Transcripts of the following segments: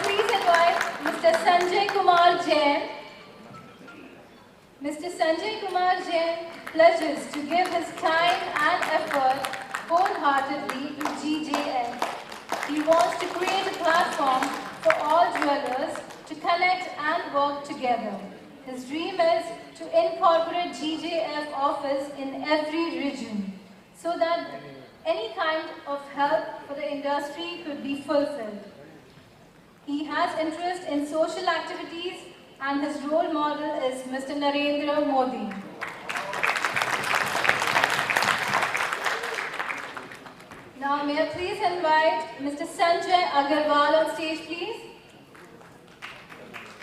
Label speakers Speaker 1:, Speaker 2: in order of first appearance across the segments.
Speaker 1: please invite Mr. Sanjay Kumar Jain. Mr. Sanjay Kumar Jain pledges to give his time and effort wholeheartedly to GJF. He wants to create a platform for all dwellers to connect and work together. His dream is to incorporate GJF office in every region so that any kind of help for the industry could be fulfilled. He has interest in social activities and his role model is Mr. Narendra Modi. Now may I please invite Mr. Sanjay Agarwal on stage, please.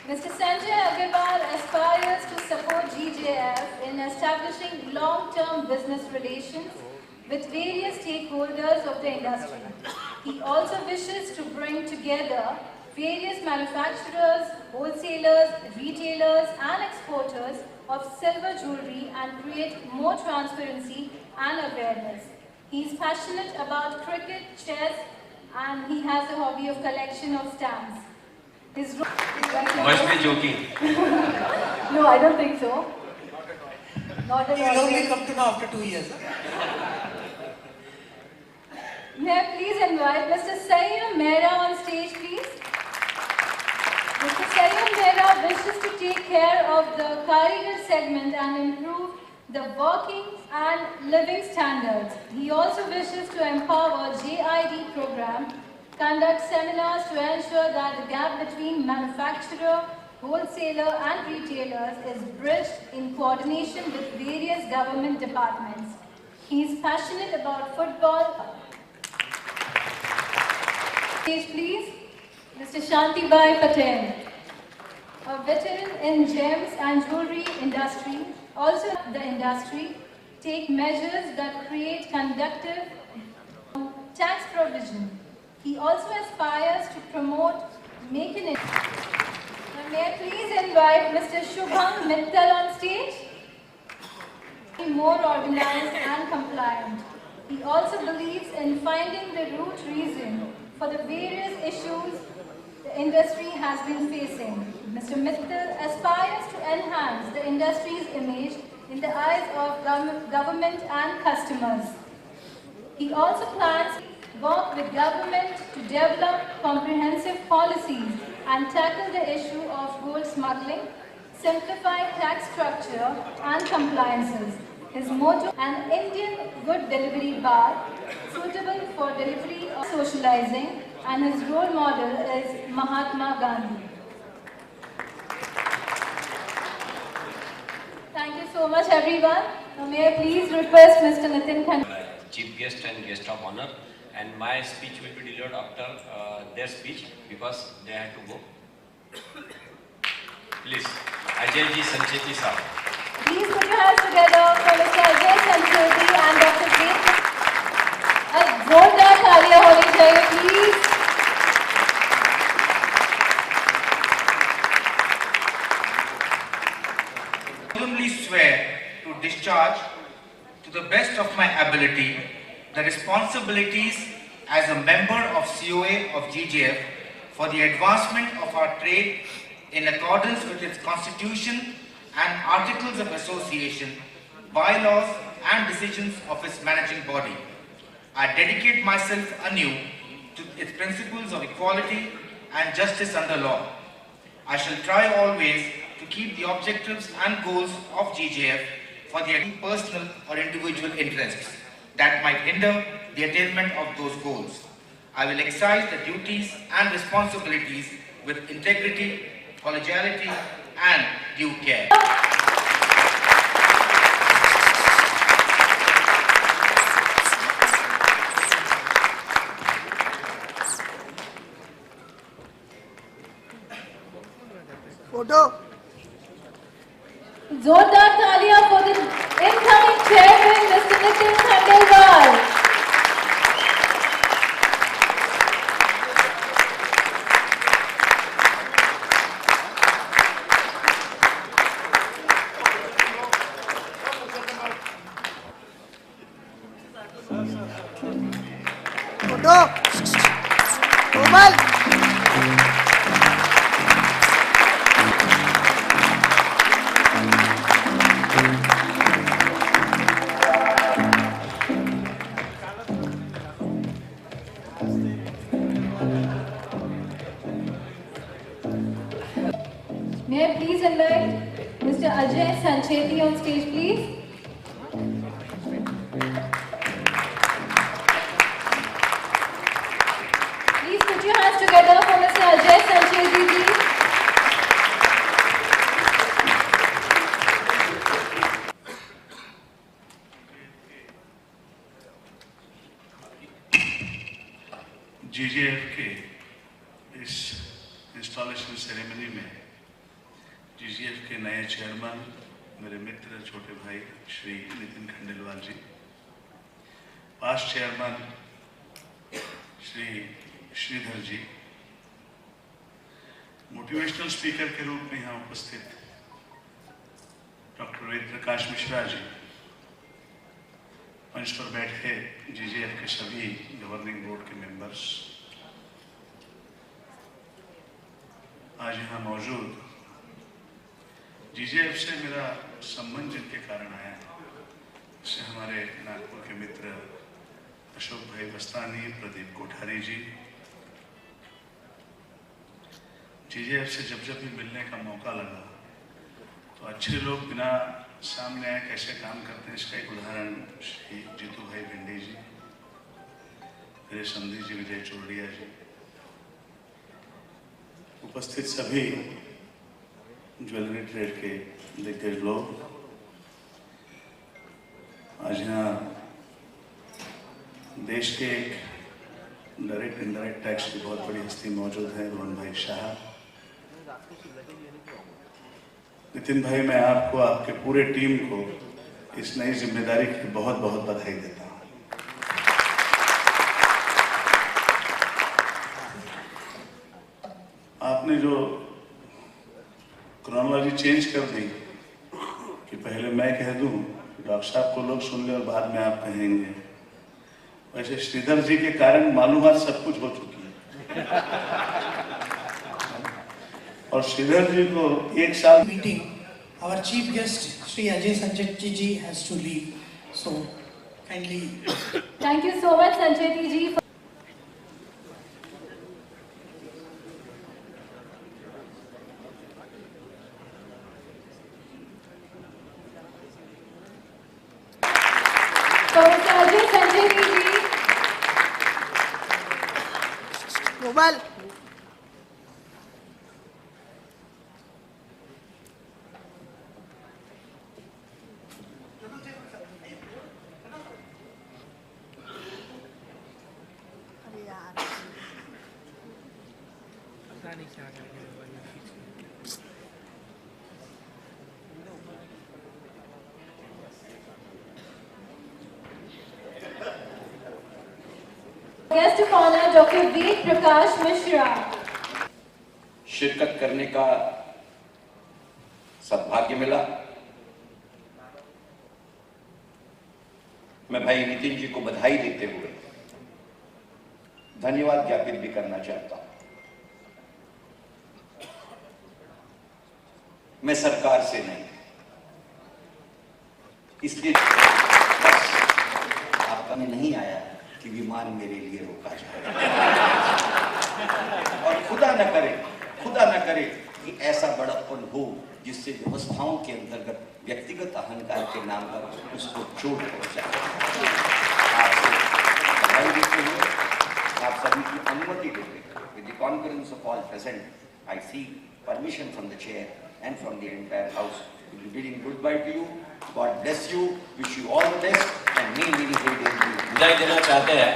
Speaker 1: Mr. Sanjay Agarwal aspires to support GJF in establishing long-term business relations with various stakeholders of the industry. He also wishes to bring together various manufacturers, wholesalers, retailers and exporters of silver jewelry and create more transparency and awareness. He is passionate about cricket, chess and he has a hobby of collection of stamps.
Speaker 2: Must be joking.
Speaker 1: No, I don't think so. Not at all.
Speaker 3: You only come to know after 2 years.
Speaker 1: May I please invite Mr. Sayyam Mehra on stage, please? Mr. Sayyam Mehra wishes to take care of the Karigar segment and improve the working and living standards. He also wishes to empower JID program, conduct seminars to ensure that the gap between manufacturer, wholesaler and retailers is bridged in coordination with various government departments. He is passionate about football. Stage please, Mr. Shantibai Patel, a veteran in gems and jewelry industry, also the industry, take measures that create conducive tax provision. He also aspires to promote Make in India. May I please invite Mr. Shubham Mittal on stage? Be more organized and compliant. He also believes in finding the root reason for the various issues the industry has been facing. Mr. Mittal aspires to enhance the industry's image in the eyes of government and customers. He also plans to work with government to develop comprehensive policies and tackle the issue of gold smuggling, simplify tax structure and compliances. His motto, an Indian good delivery bar, suitable for delivery or socializing, and his role model is Mahatma Gandhi. Thank you so much everyone. Now may I please request Mr. Nitin Khanna.
Speaker 2: Chief guest and guest of honor, and my speech will be delivered after their speech because they had to go. Please, Ajay ji Sancheti sir.
Speaker 1: Please put your hands together for Mr. Ajay Sancheti and Dr. Ved. A जोरदार तालियां होनी चाहिए, please.
Speaker 3: I solemnly swear to discharge to the best of my ability the responsibilities as a member of COA of GJF for the advancement of our trade in accordance with its constitution and articles of association, bylaws and decisions of its managing body. I dedicate myself anew to its principles of equality and justice under law. I shall try always to keep the objectives and goals of GJF for the personal or individual interests that might hinder the attainment of those goals. I will exercise the duties and responsibilities with integrity, collegiality and due care.
Speaker 4: Photo.
Speaker 1: जोरदार तालियां for the incoming chairman, Mr. Nitin Khandelwal.
Speaker 4: Photo. Komal.
Speaker 1: May I please invite Mr. Ajay Sancheti on stage, please? Please put your hands together for Mr. Ajay Sancheti ji.
Speaker 5: GJF के इस installation ceremony में GJF के नए chairman मेरे मित्र छोटे भाई श्री नितिन खंडेलवाल जी, past chairman Shri Shridhar जी, motivational speaker के रूप में यहाँ उपस्थित डॉक्टर वेद प्रकाश मिश्रा जी, मंच पर बैठे GJF के सभी गवर्निंग बोर्ड के मेंबर्स, आज यहाँ मौजूद GJF से मेरा संबंध जिनके कारण आया इससे हमारे नागपुर के मित्र अशोक भाई बस्तानी, प्रदीप कोठारी जी, GJF से जब जब भी मिलने का मौका लगा तो अच्छे लोग बिना सामने आए कैसे काम करते हैं इसका एक उदाहरण श्री जीतू भाई भिंडी जी, मेरे समधी जी विजय चोरडिया जी, उपस्थित सभी ज्वेलरी ट्रेड के दिग्गज लोग, आज यहाँ देश के एक डायरेक्ट इनडायरेक्ट टैक्स की बहुत बड़ी हस्ती मौजूद है, रोहन भाई शाह, नितिन भाई, मैं आपको आपके पूरे टीम को इस नई जिम्मेदारी की बहुत बहुत बधाई देता हूं। आपने जो क्रोनोलॉजी चेंज कर दी कि पहले मैं कह दूं, डॉक्टर साहब को लोग सुन ले और बाद में आप कहेंगे, वैसे श्रीधर जी के कारण मालूमात सब कुछ हो चुकी है और श्रीधर जी को एक साल
Speaker 6: meeting, our chief guest Shri Ajay Sancheti ji has to leave, so kindly.
Speaker 1: Thank you so much, Sancheti ji. So, Mr. Ajay Sancheti ji.
Speaker 4: Mobile.
Speaker 1: Guest of honor, Dr. Ved Prakash Mishra.
Speaker 7: शिरकत करने का सद्भाग्य मिला। मैं भाई नितिन जी को बधाई देते हुए धन्यवाद ज्ञापित भी करना चाहता हूं। मैं सरकार से नहीं, इसलिए बस आपका में नहीं आया कि विमान मेरे लिए रोका जाए और खुदा न करे कि ऐसा बड़प्पन हो जिससे व्यवस्थाओं के अंतर्गत व्यक्तिगत अहंकार के नाम पर उसको चोट पहुंचाए। आपसे बधाई देते हुए, आप सभी की अनुमति देते हुए, with the concurrence of all present, I seek permission from the chair and from the entire house to be bidding goodbye to you. God bless you, wish you all the best and many days to you.
Speaker 2: विदाई देना चाहते हैं,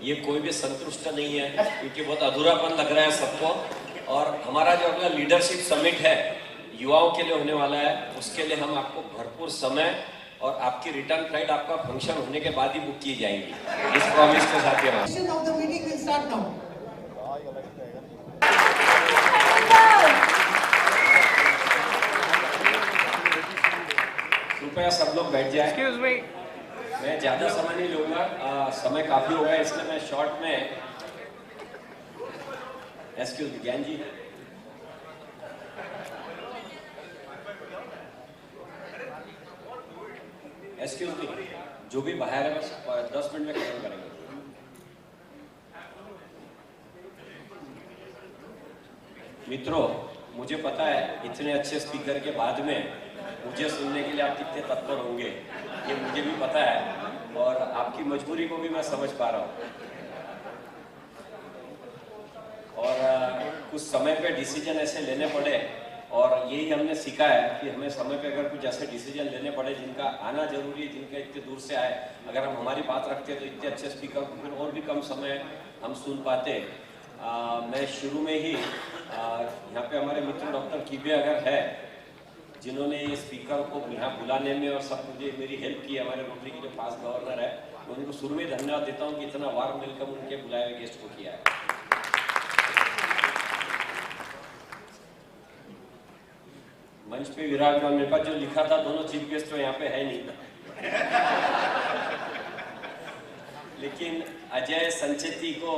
Speaker 2: ये कोई भी संतुष्ट नहीं है क्योंकि बहुत अधूरापन लग रहा है सबको, और हमारा जो अगला लीडरशिप समिट है युवाओं के लिए होने वाला है, उसके लिए हम आपको भरपूर समय और आपकी रिटर्न फ्लाइट आपका फंक्शन होने के बाद ही बुक की जाएंगी, इस प्रॉमिस के साथ।
Speaker 6: Of the meeting will start now.
Speaker 2: कृपया सब लोग बैठ जाए। Excuse me. मैं ज्यादा समय नहीं लूंगा, समय काफी हो गया, इसलिए मैं शॉर्ट में एक्सक्यूज मी ज्ञान जी, एक्सक्यूज मी, जो भी बाहर है बस 10 मिनट में खत्म करेंगे। मित्रों, मुझे पता है इतने अच्छे स्पीकर के बाद में मुझे सुनने के लिए आप कितने तत्पर होंगे, ये मुझे भी पता है और आपकी मजबूरी को भी मैं समझ पा रहा हूँ। और कुछ समय पे डिसीजन ऐसे लेने पड़े और यही हमने सीखा है कि हमें समय पे अगर कुछ ऐसे डिसीजन लेने पड़े जिनका आना जरूरी है, जिनका इतने दूर से आए, अगर हम हमारी बात रखते तो इतने अच्छे स्पीकर को फिर और भी कम समय हम सुन पाते। मैं शुरू में ही यहाँ पे हमारे मित्र डॉक्टर कीबे अगर है जिन्होंने ये स्पीकर को यहाँ बुलाने में और सब मुझे मेरी हेल्प की, हमारे रोटरी के जो पास गवर्नर है, मैं उनको शुरू में धन्यवाद देता हूँ कि इतना वार्म वेलकम उनके बुलाए हुए गेस्ट को किया है। मंच पे विराजमान, मेरे पास जो लिखा था दोनों चीफ गेस्ट तो यहाँ पे है नहीं लेकिन अजय संचेती को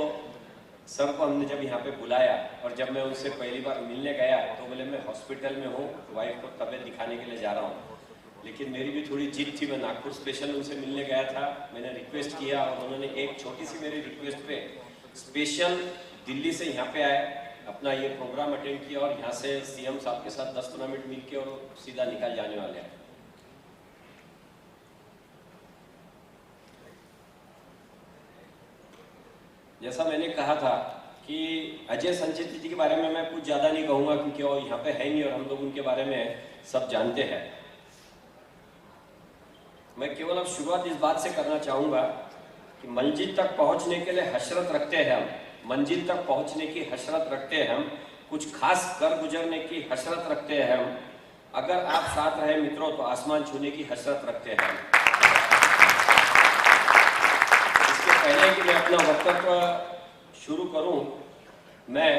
Speaker 2: सर को हमने जब यहाँ पे बुलाया और जब मैं उनसे पहली बार मिलने गया तो बोले मैं हॉस्पिटल में हूँ, वाइफ को तबीयत दिखाने के लिए जा रहा हूँ। लेकिन मेरी भी थोड़ी जिद थी, मैं नागपुर स्पेशल उनसे मिलने गया था, मैंने रिक्वेस्ट किया और उन्होंने एक छोटी सी मेरी रिक्वेस्ट पे स्पेशल दिल्ली से यहाँ पे आए, अपना ये प्रोग्राम अटेंड किया और यहाँ से सीएम साहब के साथ 10-15 मिनट मिल के और सीधा निकल जाने वाले हैं। जैसा मैंने कहा था कि अजय संचेती जी के बारे में मैं कुछ ज़्यादा नहीं कहूँगा क्योंकि वो यहाँ पे है नहीं और हम लोग उनके बारे में सब जानते हैं। मैं केवल अब शुरुआत इस बात से करना चाहूँगा कि मंजिल तक पहुँचने के लिए हसरत रखते हैं हम, मंजिल तक पहुँचने की हसरत रखते हैं हम, कुछ खास कर गुजरने की हसरत रखते हैं हम। अगर आप साथ रहे मित्रों तो आसमान छूने की हसरत रखते हैं हम। पहले कि मैं अपना वक्तव्य शुरू करूं, मैं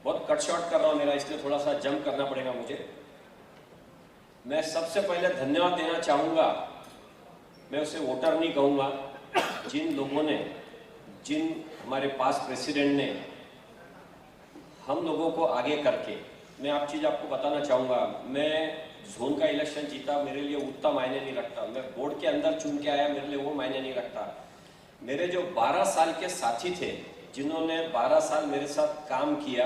Speaker 2: बहुत कट शॉर्ट कर रहा हूं मेरा, इसलिए थोड़ा सा जंप करना पड़ेगा मुझे। मैं सबसे पहले धन्यवाद देना चाहूंगा, मैं उसे वोटर नहीं कहूंगा, जिन लोगों ने, जिन हमारे पास प्रेसिडेंट ने हम लोगों को आगे करके, मैं आप चीज़ आपको बताना चाहूँगा, मैं जोन का इलेक्शन जीता मेरे लिए उतना मायने नहीं रखता, मैं बोर्ड के अंदर चुन के आया मेरे लिए वो मायने नहीं रखता। मेरे जो 12 साल के साथी थे जिन्होंने 12 साल मेरे साथ काम किया,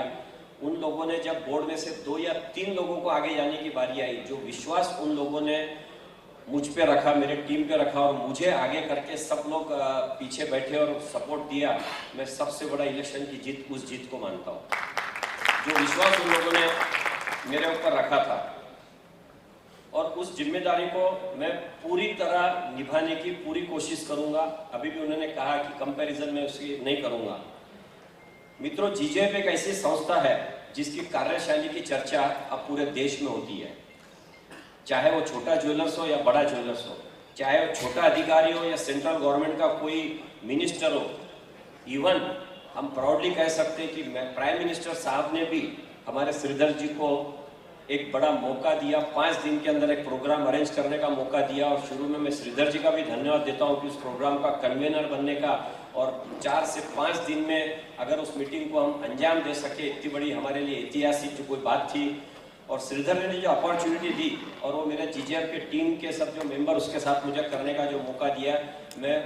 Speaker 2: उन लोगों ने जब बोर्ड में से 2 या 3 लोगों को आगे जाने की बारी आई, जो विश्वास उन लोगों ने मुझ पे रखा, मेरे टीम पे रखा और मुझे आगे करके सब लोग पीछे बैठे और सपोर्ट दिया, मैं सबसे बड़ा इलेक्शन की जीत उस जीत को मानता हूँ। जो विश्वास उन लोगों ने मेरे ऊपर रखा था और उस जिम्मेदारी को मैं पूरी तरह निभाने की पूरी कोशिश करूंगा। अभी भी उन्होंने कहा कि कंपैरिजन में उसकी नहीं करूंगा। मित्रों, जीजेएफ एक ऐसी संस्था है जिसकी कार्यशैली की चर्चा अब पूरे देश में होती है, चाहे वो छोटा ज्वेलर्स हो या बड़ा ज्वेलर्स हो, चाहे वो छोटा अधिकारी हो या सेंट्रल गवर्नमेंट का कोई मिनिस्टर हो। इवन हम प्राउडली कह सकते हैं कि प्राइम मिनिस्टर साहब ने भी हमारे श्रीधर जी को एक बड़ा मौका दिया, 5 दिन के अंदर एक प्रोग्राम अरेंज करने का मौका दिया और शुरू में मैं श्रीधर जी का भी धन्यवाद देता हूं कि उस प्रोग्राम का कन्वीनर बनने का, और 4 से 5 दिन में अगर उस मीटिंग को हम अंजाम दे सके, इतनी बड़ी हमारे लिए ऐतिहासिक जो कोई बात थी। और श्रीधर ने जो अपॉर्चुनिटी दी और वो मेरे जीजेएफ के टीम के सब जो मेंबर उसके साथ मुझे करने का जो मौका दिया, मैं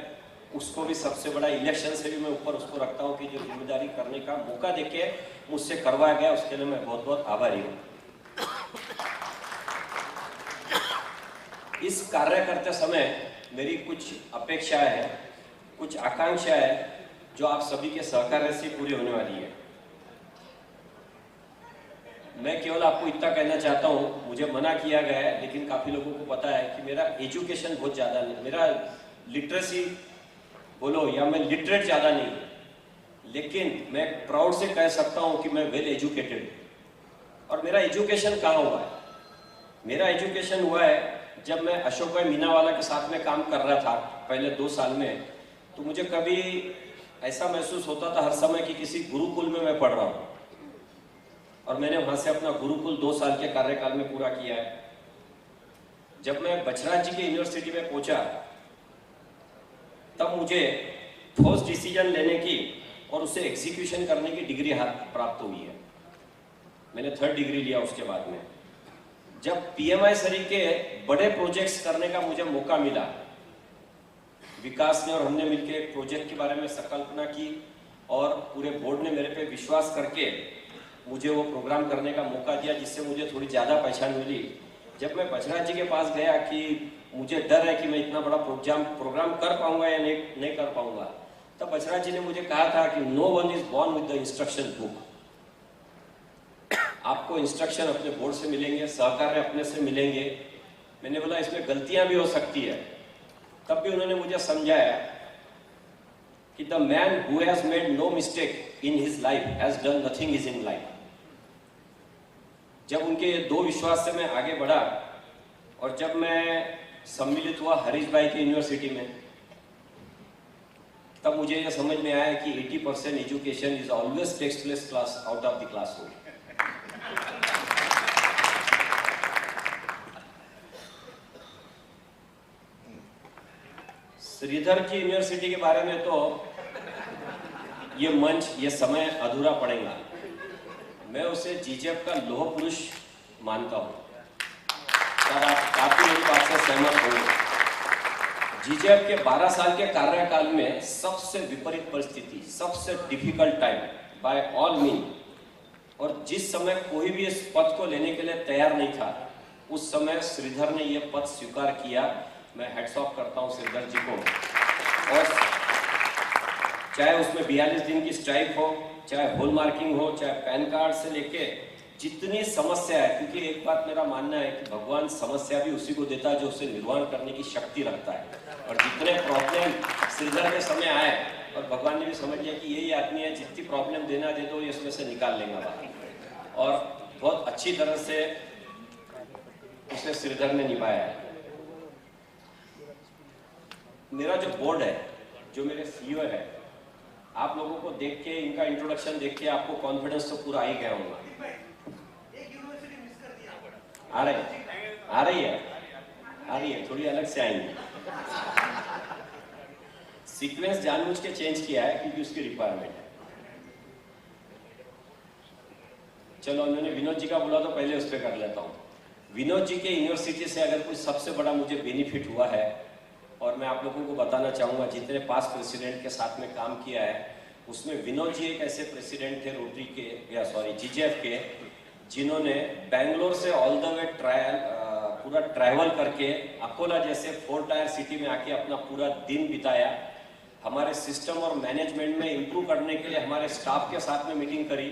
Speaker 2: उसको भी सबसे बड़ा इलेक्शन से भी मैं ऊपर उसको रखता हूँ कि जो जिम्मेदारी करने का मौका देके मुझसे करवाया गया, उसके लिए मैं बहुत बहुत आभारी हूँ। इस कार्य करते समय मेरी कुछ अपेक्षाएं हैं, कुछ आकांक्षाएं हैं जो आप सभी के सहकार्य से पूरी होने वाली है। मैं केवल आपको इतना कहना चाहता हूँ, मुझे मना किया गया है लेकिन काफी लोगों को पता है कि मेरा एजुकेशन बहुत ज्यादा नहीं, मेरा लिटरेसी बोलो या मैं लिटरेट ज्यादा नहीं, लेकिन मैं प्राउड से कह सकता हूँ कि मैं वेल एजुकेटेड। और मेरा एजुकेशन कहाँ हुआ है? मेरा एजुकेशन हुआ है जब मैं अशोक भाई मीनावाला के साथ में काम कर रहा था पहले 2 साल में, तो मुझे कभी ऐसा महसूस होता था हर समय कि किसी गुरुकुल में मैं पढ़ रहा हूँ, और मैंने वहां से अपना गुरुकुल 2 साल के कार्यकाल में पूरा किया है। जब मैं बछराज जी की यूनिवर्सिटी में पहुंचा तब मुझे ठोस डिसीजन लेने की और उसे एग्जीक्यूशन करने की डिग्री प्राप्त हुई है। मैंने 3rd डिग्री लिया उसके बाद में। जब पीएमआई सरी के बड़े प्रोजेक्ट्स करने का मुझे मौका मिला, विकास ने और हमने मिलकर एक प्रोजेक्ट के बारे में संकल्पना की और पूरे बोर्ड ने मेरे पे विश्वास करके मुझे वो प्रोग्राम करने का मौका दिया, जिससे मुझे थोड़ी ज़्यादा पहचान मिली। जब मैं बजराज जी के पास गया कि मुझे डर है कि मैं इतना बड़ा प्रोग्राम कर पाऊंगा या नहीं कर पाऊंगा, तब बजराज जी ने मुझे कहा था कि no one is born with the instruction book. आपको इंस्ट्रक्शन अपने बोर्ड से मिलेंगे, सहकार्य अपने से मिलेंगे। मैंने बोला इसमें गलतियां भी हो सकती है। तब भी उन्होंने मुझे समझाया कि the man who has made no mistake in his life has done nothing is in life. जब उनके ये 2 विश्वास से मैं आगे बढ़ा और जब मैं सम्मिलित हुआ हरीश भाई की यूनिवर्सिटी में, तब मुझे यह समझ में आया कि 80% education is always takes place class out of the classroom. Shridhar की यूनिवर्सिटी के बारे में तो ये मंच, ये समय अधूरा पड़ेगा। मैं उसे जीजेफ का लोह पुरुष मानता हूं। सर, आप काफी मेरी बात से सहमत होंगे। जीजेफ के 12 साल के कार्यकाल में सबसे विपरीत परिस्थिति, सबसे difficult time by all mean, और जिस समय कोई भी इस पद को लेने के लिए तैयार नहीं था, उस समय श्रीधर ने यह पद स्वीकार किया। मैं हेड्स ऑफ करता हूं श्रीधर जी को। और चाहे उसमें 42 दिन की स्ट्राइक हो, चाहे होल मार्किंग हो, चाहे पैन कार्ड से लेके जितनी समस्या है, क्योंकि एक बात मेरा मानना है कि भगवान समस्या भी उसी को देता है जो उसे निर्वाण करने की शक्ति रखता है। और जितने प्रॉब्लम श्रीधर के समय आए, और भगवान ने भी समझ लिया कि यही आदमी है, जितनी प्रॉब्लम देना दे दो, ये इसमें से निकाल लेगा बाहर। और बहुत अच्छी तरह से उसे श्रीधर ने निभाया है। मेरा जो बोर्ड है, जो मेरे सीईओ है, आप लोगों को देख के, इनका इंट्रोडक्शन देख के आपको कॉन्फिडेंस तो पूरा आ ही गया होगा। आ रही है, थोड़ी अलग से आएंगे। सीक्वेंस जानबूझ के चेंज किया है क्योंकि उसकी रिक्वायरमेंट है। चलो, उन्होंने विनोद जी का बोला तो पहले उस पर कर लेता हूँ। विनोद जी के यूनिवर्सिटी से अगर कोई सबसे बड़ा मुझे बेनिफिट हुआ है, और मैं आप लोगों को बताना चाहूँगा, जितने पास प्रेसिडेंट के साथ में काम किया है, उसमें विनोद जी एक ऐसे प्रेसिडेंट थे रोटरी के, या सॉरी जीजेएफ के, जिन्होंने बेंगलोर से ऑल द वे पूरा ट्रैवल करके अकोला जैसे 4 टायर सिटी में आके अपना पूरा दिन बिताया। हमारे सिस्टम और मैनेजमेंट में इम्प्रूव करने के लिए हमारे स्टाफ के साथ में मीटिंग करी।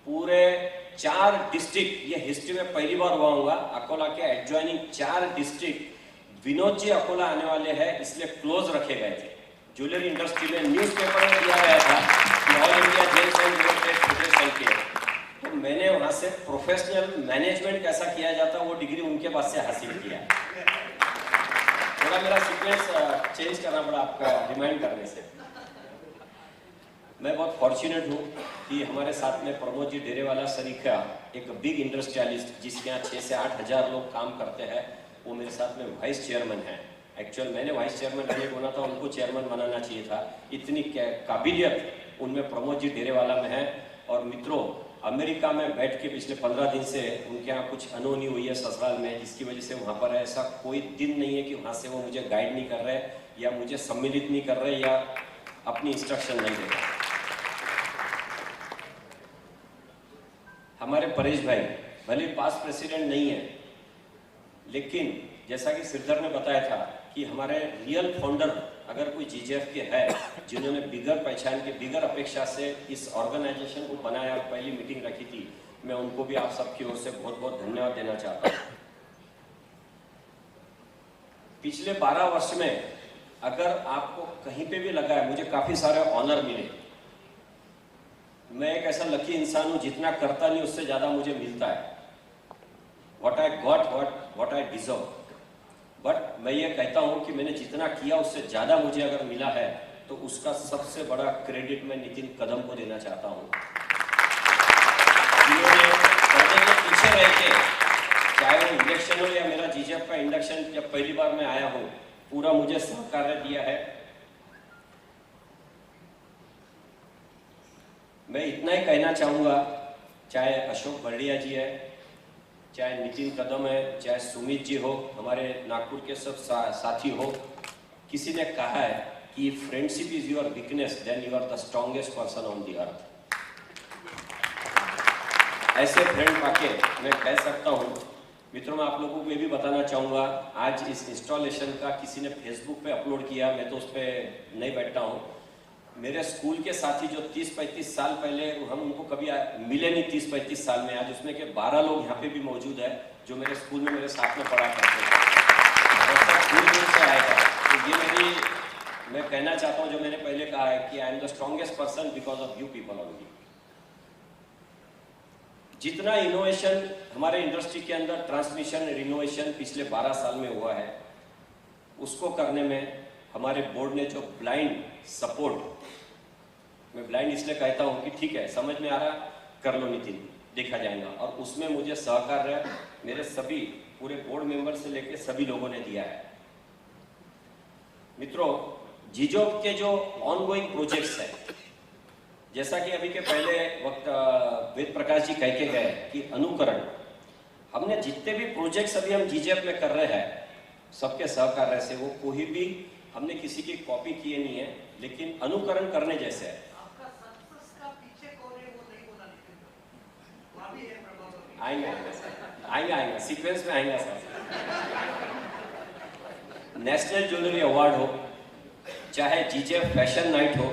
Speaker 2: पूरे 4 डिस्ट्रिक्ट, ये हिस्ट्री में पहली बार हुआ होगा, अकोला के एडजॉइनिंग 4 डिस्ट्रिक्ट विनोद जी अकोला आने वाले हैं इसलिए क्लोज रखे गए थे। ज्वेलरी इंडस्ट्री में न्यूज़पेपर में दिया गया था कि all India James and jewellery trade federation के, तो मैंने वहां से प्रोफेशनल मैनेजमेंट कैसा किया जाता वो डिग्री उनके पास से हासिल किया। थोड़ा मेरा सीक्वेंस चेंज करना पड़ा आपका रिमाइंड करने से। मैं बहुत फॉर्चुनेट हूँ कि हमारे साथ में प्रमोद जी डेरेवाला सरीखा, एक बिग इंडस्ट्रियलिस्ट जिसके यहाँ 6 से 8 हज़ार लोग काम करते हैं, वो मेरे साथ में वाइस चेयरमैन है। एक्चुअल मैंने वाइस चेयरमैन रहने को ना था, उनको चेयरमैन बनाना चाहिए था। इतनी काबिलियत उनमें प्रमोद जी डेरेवाला में है। और मित्रों, अमेरिका में बैठ के पिछले 15 दिन से उनके यहाँ कुछ अनहोनी हुई है ससुराल में, जिसकी वजह से वहाँ पर ऐसा कोई दिन नहीं है कि वहाँ से वो मुझे गाइड नहीं कर रहे, या मुझे सम्मिलित नहीं कर रहे, या अपनी इंस्ट्रक्शन नहीं दे रहे। हमारे परेश भाई भले पास प्रेसिडेंट नहीं है, लेकिन जैसा कि श्रीधर ने बताया था कि हमारे रियल फाउंडर अगर कोई जीजेएफ के है, जिन्होंने बिगर पहचान के, बिगर अपेक्षा से इस ऑर्गेनाइजेशन को बनाया और पहली मीटिंग रखी थी, मैं उनको भी आप सबकी ओर से बहुत बहुत धन्यवाद देना चाहता हूँ। पिछले 12 वर्ष में अगर आपको कहीं पे भी लगा है, मुझे काफी सारे ऑनर मिले। मैं एक ऐसा लकी इंसान हूं, जितना करता नहीं उससे ज्यादा मुझे मिलता है। What I got, what I deserve. But मैं ये कहता हूं कि मैंने जितना किया उससे ज्यादा मुझे अगर मिला है, तो उसका सबसे बड़ा क्रेडिट मैं नितिन कदम को देना चाहता हूं, जिन्होंने पर्दे के पीछे रह के, चाहे वो इलेक्शन हो या मेरा जीजेएफ का इंडक्शन जब पहली बार मैं आया हूं, पूरा मुझे सहकार्य दिया है। मैं इतना ही कहना चाहूंगा, चाहे अशोक बर्डिया जी है, चाहे नितिन कदम है, चाहे सुमित जी हो, हमारे नागपुर के सब साथी हो, किसी ने कहा है कि friendship is your weakness, then you are the strongest person on the earth. ऐसे फ्रेंड पाके मैं कह सकता हूँ। मित्रों, मैं आप लोगों को ये भी बताना चाहूँगा, आज इस इंस्टॉलेशन का किसी ने फेसबुक पे अपलोड किया, मैं तो उस पर नहीं बैठता हूँ। मेरे स्कूल के साथी जो 30-35 साल पहले, हम उनको कभी मिले नहीं 30-35 साल में, आज उसमें के 12 लोग यहाँ पे भी मौजूद है जो मेरे स्कूल में मेरे साथ में पढ़ा करते थे, दूर से आएगा। तो ये मैं कहना चाहता हूँ, जो मैंने पहले कहा है कि I am the strongest person because of you people only. जितना इनोवेशन हमारे इंडस्ट्री के अंदर ट्रांसमिशन रिनोवेशन पिछले 12 साल में हुआ है, उसको करने में हमारे बोर्ड ने जो ब्लाइंड सपोर्ट, मैं ब्लाइंड इसलिए कहता हूं कि ठीक है, समझ में आ रहा, कर लो नितिन, देखा जाएगा, और उसमें मुझे सहकार्य मेरे सभी पूरे बोर्ड मेंबर से लेकर सभी लोगों ने दिया है। मित्रों, जीजोब के जो ऑनगोइंग प्रोजेक्ट्स हैं, जैसा कि अभी के पहले वक्त वेद प्रकाश जी कह के गए कि अनुकरण, हमने जितने भी प्रोजेक्ट्स अभी हम जीजेएफ में कर रहे हैं, सबके सहकार्य से, वो कोई भी हमने किसी की कॉपी किए नहीं है, लेकिन अनुकरण करने जैसे है। आएंगे सीक्वेंस में आएंगे सर। नेशनल ज्वेलरी अवार्ड हो, चाहे जीजेएफ फैशन नाइट हो,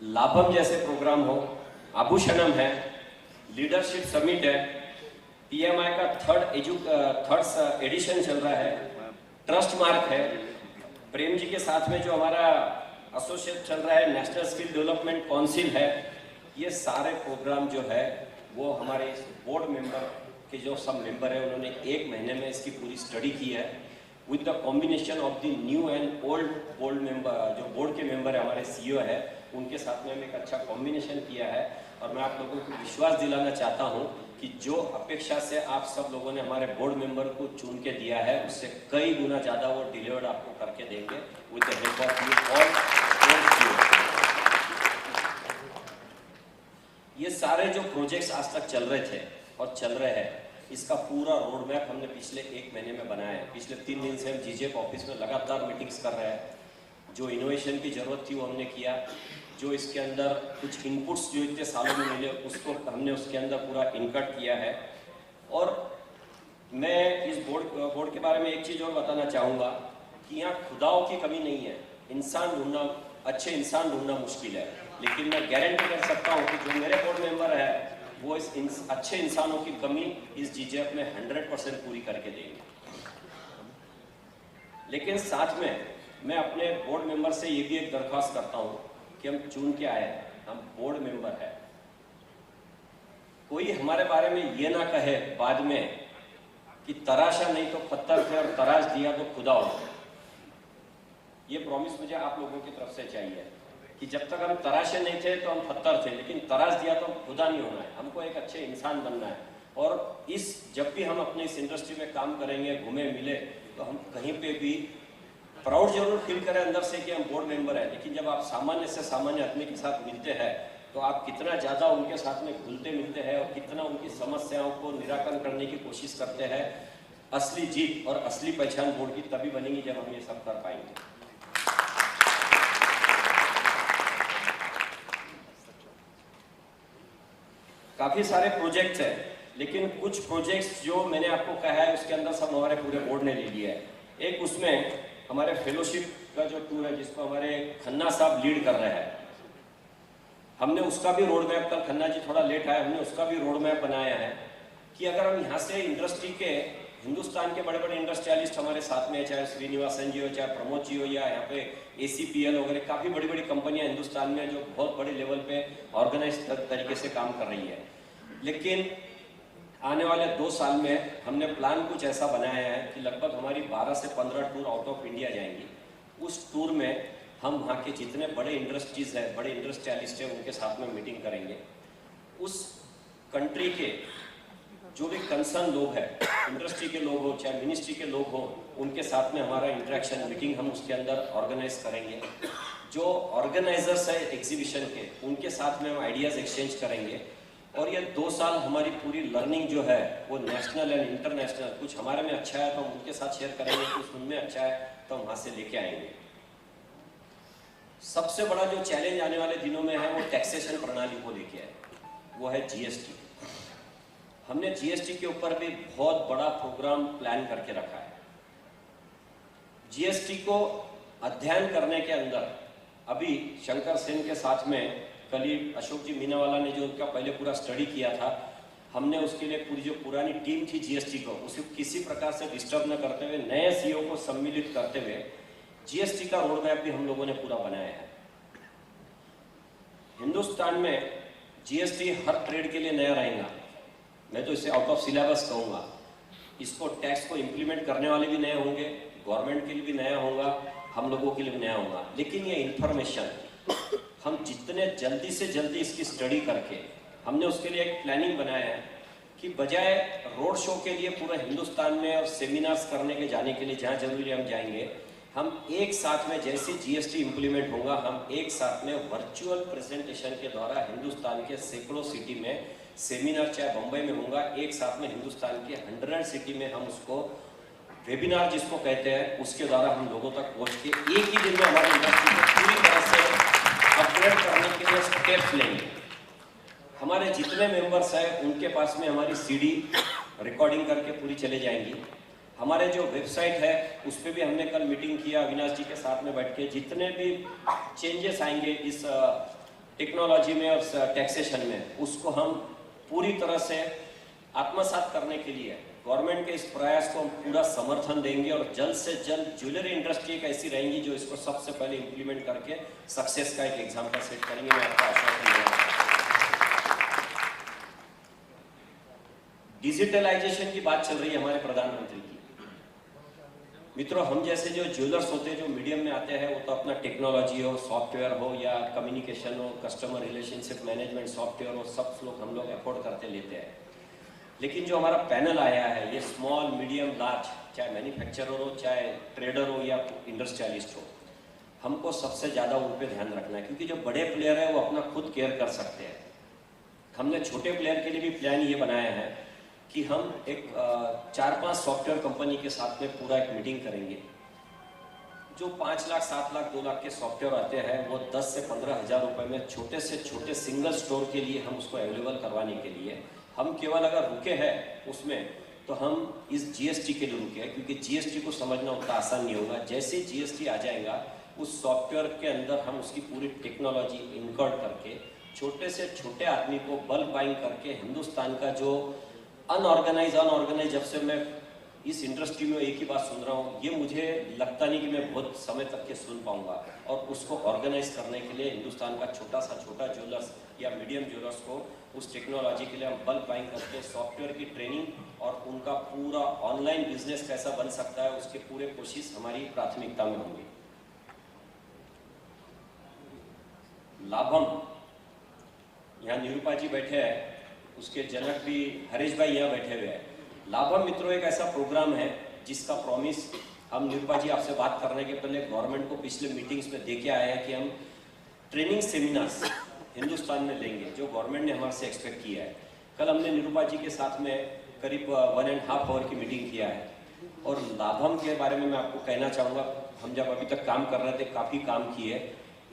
Speaker 2: लाभम जैसे प्रोग्राम हो, आभूषणम है, लीडरशिप समिट है, पीएमआई का थर्ड एडिशन चल रहा है, ट्रस्ट मार्क है, प्रेम जी के साथ में जो हमारा एसोसिएट चल रहा है नेशनल स्किल डेवलपमेंट काउंसिल है। ये सारे प्रोग्राम जो है वो हमारे इस बोर्ड मेंबर के जो सब मेंबर है, उन्होंने 1 महीने में इसकी पूरी स्टडी की है with the combination of the new and old board member. जो बोर्ड के मेंबर है, हमारे सीईओ है, उनके साथ में हम एक अच्छा कॉम्बिनेशन किया है। और मैं आप लोगों को विश्वास दिलाना चाहता हूं कि जो अपेक्षा से आप सब लोगों ने हमारे बोर्ड मेंबर को चुन के दिया है, उससे कई गुना ज़्यादा वो डिलीवर्ड आपको करके देंगे with the help of you all. ये सारे जो प्रोजेक्ट्स आज तक चल रहे थे और चल रहे हैं, इसका पूरा रोड मैप हमने पिछले 1 महीने में बनाया है। पिछले 3 दिन से हम जीजेएफ ऑफिस में लगातार मीटिंग्स कर रहे हैं। जो इनोवेशन की जरूरत थी वो हमने किया, जो इसके अंदर कुछ इनपुट्स जो इतने सालों में मिले उसको हमने उसके अंदर पूरा इनकट किया है। और मैं इस बोर्ड के बारे में एक चीज़ और बताना चाहूँगा कि यहाँ खुदाओं की कमी नहीं है। इंसान ढूंढना, अच्छे इंसान ढूंढना मुश्किल है, लेकिन मैं गारंटी कर सकता हूँ कि जो मेरे बोर्ड मेंबर है वो इस अच्छे इंसानों की कमी इस जीजेएफ में 100% पूरी करके देंगे। लेकिन साथ में मैं अपने बोर्ड मेंबर से ये भी एक दरख्वास्त करता हूँ कि हम चुन के आए हैं, हम बोर्ड मेंबर है, कोई हमारे बारे में ये ना कहे बाद में कि तराशा नहीं तो पत्थर थे और तराश दिया तो खुदा हो। ये प्रॉमिस मुझे आप लोगों की तरफ से चाहिए कि जब तक हम तराशे नहीं थे तो हम पत्थर थे, लेकिन तराश दिया तो खुदा नहीं होना है, हमको एक अच्छे इंसान बनना है। और जब भी हम अपने इस इंडस्ट्री में काम करेंगे, घूमे मिले, तो हम कहीं पे भी प्राउड जरूर फील करें अंदर से कि हम बोर्ड मेंबर हैं, लेकिन जब आप सामान्य से सामान्य आदमी के साथ मिलते हैं तो आप कितना ज़्यादा उनके साथ में घुलते मिलते हैं और कितना उनकी समस्याओं को निराकरण करने की कोशिश करते हैं। असली जीत और असली पहचान बोर्ड की तभी बनेगी जब हम ये सब कर पाएंगे। काफ़ी सारे प्रोजेक्ट्स हैं, लेकिन कुछ प्रोजेक्ट्स जो मैंने आपको कहा है उसके अंदर सब हमारे पूरे बोर्ड ने ले लिया है। एक उसमें हमारे फेलोशिप का जो टूर है जिसको हमारे खन्ना साहब लीड कर रहे हैं, हमने उसका भी रोड मैप, कल खन्ना जी थोड़ा लेट आए, हमने उसका भी रोड मैप बनाया है कि अगर हम यहाँ से इंडस्ट्री के, हिंदुस्तान के बड़े बड़े इंडस्ट्रियलिस्ट हमारे साथ में, चाहे श्रीनिवासन जी हो, चाहे प्रमोद जी हो, या यहाँ पे ACPL वगैरह काफ़ी बड़ी बड़ी कंपनियां हिंदुस्तान में जो बहुत बड़े लेवल पे ऑर्गेनाइज तरीके से काम कर रही है। लेकिन आने वाले 2 साल में हमने प्लान कुछ ऐसा बनाया है कि लगभग हमारी 12 से 15 टूर आउट ऑफ इंडिया जाएंगी। उस टूर में हम वहाँ के जितने बड़े इंडस्ट्रीज हैं, बड़े इंडस्ट्रियलिस्ट हैं, उनके साथ में मीटिंग करेंगे। उस कंट्री के जो भी कंसर्न लोग हैं, इंडस्ट्री के लोग हो चाहे मिनिस्ट्री के लोग हो, उनके साथ में हमारा इंटरेक्शन मीटिंग हम उसके अंदर ऑर्गेनाइज करेंगे। जो ऑर्गेनाइजर्स है एग्जीबिशन के, उनके साथ में हम आइडियाज़ एक्सचेंज करेंगे। और ये 2 साल हमारी पूरी लर्निंग जो है वो नेशनल एंड इंटरनेशनल, कुछ हमारे में अच्छा है तो हम उनके साथ शेयर करेंगे, कुछ उनमें अच्छा है तो हम वहाँ से लेके आएंगे। सबसे बड़ा जो चैलेंज आने वाले दिनों में है वो टैक्सेशन प्रणाली को लेके है। वो है जीएसटी। हमने जीएसटी के ऊपर भी बहुत बड़ा प्रोग्राम प्लान करके रखा है। जीएसटी को अध्ययन करने के अंदर अभी शंकर सेन के साथ में कल ही अशोक जी मीनावाला ने जो उनका पहले पूरा स्टडी किया था, हमने उसके लिए पूरी जो पुरानी टीम थी जीएसटी को, उसे किसी प्रकार से डिस्टर्ब न करते हुए, नए सीईओ को सम्मिलित करते हुए जीएसटी का रोड मैप भी हम लोगों ने पूरा बनाया है। हिंदुस्तान में जीएसटी हर ट्रेड के लिए नया रहेगा। मैं तो इसे आउट ऑफ सिलेबस कहूँगा। इसको टैक्स को इम्प्लीमेंट करने वाले भी नए होंगे, गवर्नमेंट के लिए भी नया होगा, हम लोगों के लिए भी नया होगा। लेकिन ये इंफॉर्मेशन हम जितने जल्दी से जल्दी इसकी स्टडी करके, हमने उसके लिए एक प्लानिंग बनाया है कि बजाय रोड शो के लिए पूरे हिंदुस्तान में और सेमिनार्स करने के जाने के लिए जहाँ जरूरी हम जाएंगे, हम एक साथ में जैसे जीएसटी इम्प्लीमेंट होगा, हम एक साथ में वर्चुअल प्रेजेंटेशन के द्वारा हिंदुस्तान के सैकड़ों सिटी में सेमिनार, चाहे बम्बई में होगा, एक साथ में हिंदुस्तान के 100 सिटी में हम उसको वेबिनार जिसको कहते हैं, उसके द्वारा हम लोगों तक पहुँच के एक ही दिन में हमारी इंडस्ट्री को पूरी तरह से अपग्रेड करने के लिए स्टेप्स लेंगे। हमारे जितने मेंबर्स हैं उनके पास में हमारी सीडी रिकॉर्डिंग करके पूरी चले जाएंगी। हमारे जो वेबसाइट है उस पर भी हमने कल मीटिंग किया अविनाश जी के साथ में बैठ के, जितने भी चेंजेस आएंगे इस टेक्नोलॉजी में और टैक्सेशन में, उसको हम पूरी तरह से आत्मसात करने के लिए गवर्नमेंट के इस प्रयास को हम पूरा समर्थन देंगे और जल्द से जल्द ज्वेलरी इंडस्ट्री एक ऐसी रहेंगी जो इसको सबसे पहले इंप्लीमेंट करके सक्सेस का एक एग्जाम्पल सेट करेंगे। मैं आपका आश्वासन दूंगा। डिजिटलाइजेशन की बात चल रही है हमारे प्रधानमंत्री की। मित्रों, हम जैसे जो ज्वेलर्स होते हैं, जो मीडियम में आते हैं, वो तो अपना टेक्नोलॉजी हो, सॉफ्टवेयर हो या कम्युनिकेशन हो, कस्टमर रिलेशनशिप मैनेजमेंट सॉफ्टवेयर हो, सब लोग हम लोग एफोर्ड करते लेते हैं। लेकिन जो हमारा पैनल आया है, ये स्मॉल, मीडियम, लार्ज, चाहे मैन्युफैक्चरर हो, चाहे ट्रेडर हो या इंडस्ट्रियलिस्ट हो, हमको सबसे ज़्यादा उन पर ध्यान रखना है, क्योंकि जो बड़े प्लेयर हैं वो अपना खुद केयर कर सकते हैं। हमने छोटे प्लेयर के लिए भी प्लान ये बनाया है कि हम एक 4-5 सॉफ्टवेयर कंपनी के साथ में पूरा एक मीटिंग करेंगे। जो 5 लाख, 7 लाख, 2 लाख के सॉफ्टवेयर आते हैं, वो 10 से 15 हज़ार रुपये में छोटे से छोटे सिंगल स्टोर के लिए हम उसको अवेलेबल करवाने के लिए हम केवल अगर रुके हैं उसमें, तो हम इस जीएसटी के लिए रुके हैं, क्योंकि जीएसटी को समझना उतना आसान नहीं होगा। जैसे जीएसटी आ जाएगा, उस सॉफ्टवेयर के अंदर हम उसकी पूरी टेक्नोलॉजी इनकर्ड करके छोटे से छोटे आदमी को बल्क बाइंग करके हिंदुस्तान का जो अनऑर्गेनाइज, जब से मैं इस इंडस्ट्री में एक ही बात सुन रहा हूँ, ये मुझे लगता नहीं कि मैं बहुत समय तक के सुन पाऊंगा। और उसको ऑर्गेनाइज करने के लिए हिंदुस्तान का छोटा ज्वेलर्स या मीडियम ज्वेलर्स को उस टेक्नोलॉजी के लिए हम बल्क बाइंग करके सॉफ्टवेयर की ट्रेनिंग और उनका पूरा ऑनलाइन बिजनेस कैसा बन सकता है, उसके पूरे कोशिश हमारी प्राथमिकता में होंगी। लाभम, यहाँ निरूपा जी बैठे हैं, उसके जनक भी हरीश भाई यहाँ बैठे हुए हैं। लाभम मित्रों एक ऐसा प्रोग्राम है जिसका प्रॉमिस हम निरूपा जी आपसे बात करने के पहले गवर्नमेंट को पिछले मीटिंग्स में देके आए हैं कि हम ट्रेनिंग सेमिनार्स हिंदुस्तान में लेंगे, जो गवर्नमेंट ने हमारे से एक्सपेक्ट किया है। कल हमने निरूपा जी के साथ में करीब 1.5 आवर की मीटिंग किया है। और लाभम के बारे में मैं आपको कहना चाहूँगा, हम जब अभी तक काम कर रहे थे, काफ़ी काम किए